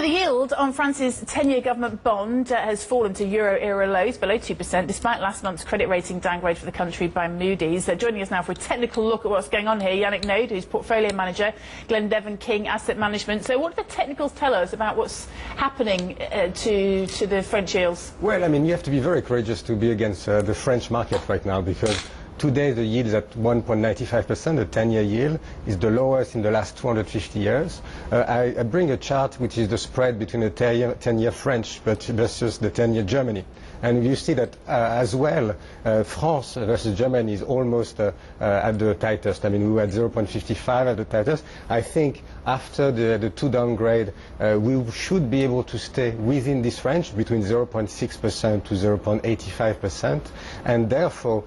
the yield on France's 10-year government bond has fallen to Euro-era lows, below 2%, despite last month's credit rating downgrade for the country by Moody's. Joining us now for a technical look at what's going on here, Yannick Naud, who's portfolio manager, Glendevan King Asset Management. So what do the technicals tell us about what's happening to the French yields? Well, I mean, you have to be very courageous to be against the French market right now, because today the yield is at 1.95%. The 10-year yield is the lowest in the last 250 years. I bring a chart which is the spread between the 10-year French versus the 10-year Germany. And you see that as well, France versus Germany is almost at the tightest. I mean, we were at 0.55 at the tightest. I think after the two downgrade, we should be able to stay within this range between 0.6% to 0.85%. And therefore,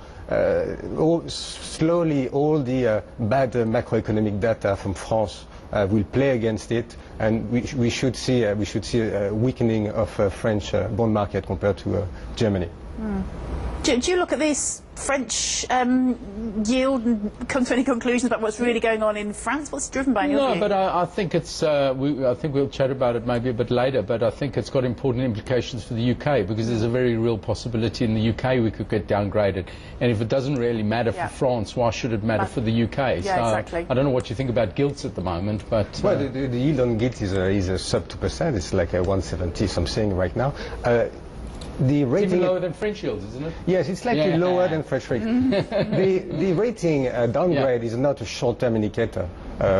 slowly all the bad macroeconomic data from France will play against it, and we should see a weakening of French bond market compared to Germany. Do you look at this French yield and come to any conclusions about what's really going on in France? What's driven by your view? No, but I think it's. I think we'll chat about it maybe a bit later. But I think it's got important implications for the UK, because there's a very real possibility in the UK we could get downgraded. And if it doesn't really matter for France, why should it matter for the UK? Yeah, so exactly. I don't know what you think about gilts at the moment, but well, the yield on gilt is a sub 2%. It's like a 170 something right now. The rating it's even lower than French yields, isn't it? Yes, it's slightly lower than French rating. the rating downgrade is not a short-term indicator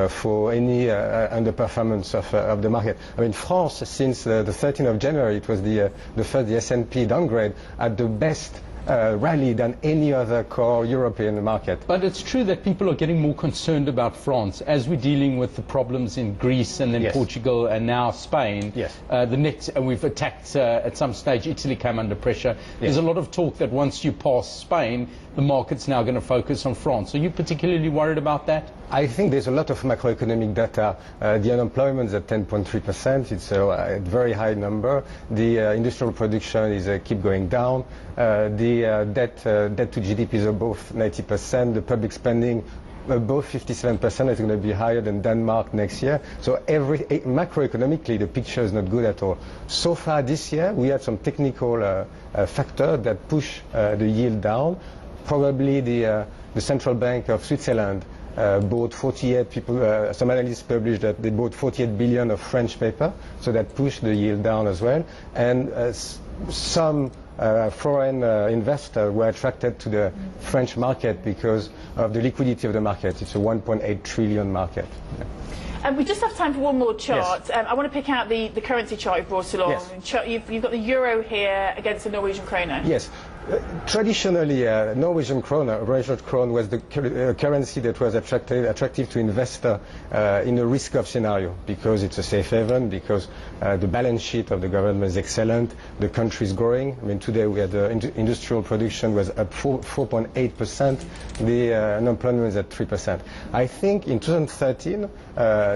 for any underperformance of the market. I mean, France, since the 13th of January, it was the first S&P downgrade at the best rally than any other core European market. But it's true that people are getting more concerned about France as we're dealing with the problems in Greece and then Portugal and now Spain. Yes. And we've attacked at some stage Italy came under pressure. There's a lot of talk that once you pass Spain, the market's now going to focus on France. Are you particularly worried about that? I think there's a lot of macroeconomic data. The unemployment is at 10.3%. It's a very high number. The industrial production is keep going down. The debt to GDP is above 90%. The public spending above 57%. Is going to be higher than Denmark next year. So macroeconomically, the picture is not good at all. So far this year, we had some technical factors that push the yield down. Probably the Central Bank of Switzerland bought 48 people. Some analysts published that they bought 48 billion of French paper, so that pushed the yield down as well. And some foreign investors were attracted to the French market because of the liquidity of the market. It's a 1.8 trillion market. We just have time for one more chart. Yes. I want to pick out the currency chart you've brought along. Yes. You've got the euro here against the Norwegian Krone. Yes. Traditionally, Norwegian Krone was the currency that was attractive to investors in a risk-off scenario, because it's a safe haven, because the balance sheet of the government is excellent, the country is growing. I mean, today we had industrial production was up 4.8%, the unemployment is at 3%. I think in 2013,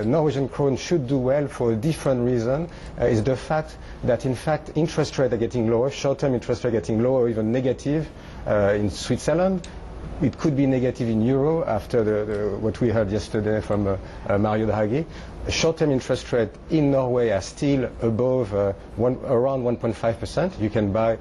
Norwegian Krone should do well for a different reason, is the fact that in fact interest rates are getting lower, short-term interest rates are getting lower, even negative in Switzerland. It could be negative in euro after what we heard yesterday from Mario Draghi. Short-term interest rate in Norway are still above around 1.5%. You can buy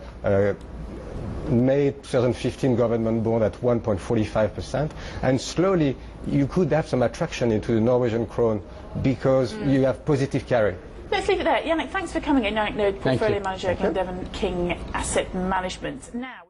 May 2015 government bond at 1.45%, and slowly you could have some attraction into the Norwegian Krone because you have positive carry. Let's leave it there. Yannick, thanks for coming in. Yannick Naud, portfolio manager, Glendevan King Asset Management. Now.